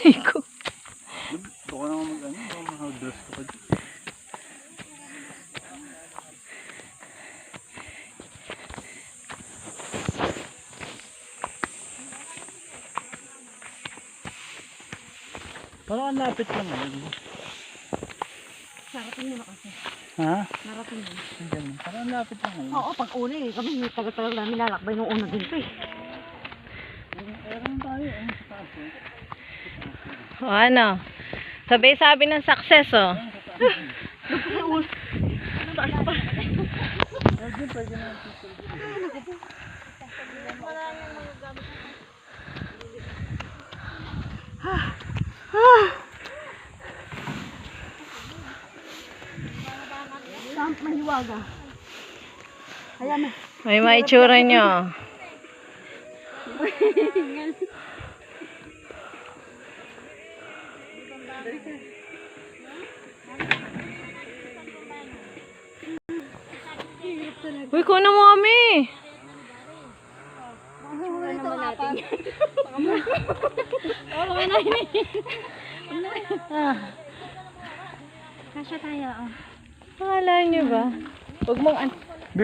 Aray ko. Baka naman mag-ano, baka mag-dress ka pa dyan. Parang ang lapit lang ngayon. Narating mo na kasi. Ha? Narating mo. Parang ang lapit lang ngayon. Oo, pag uli. Kami tagal-tagal namin lalakbay nung una din to eh. Meron tayo. Sa taas eh. O ano? Sabi ng success, oh. Pwede na. Samp mahiwaga. Ayan na. May maitsura nyo. Uy, kuno mo kami. Mahuli naman natin yan. Oo, kami na yun eh. Kasya tayo, oh. Akala nyo ba? Huwag mong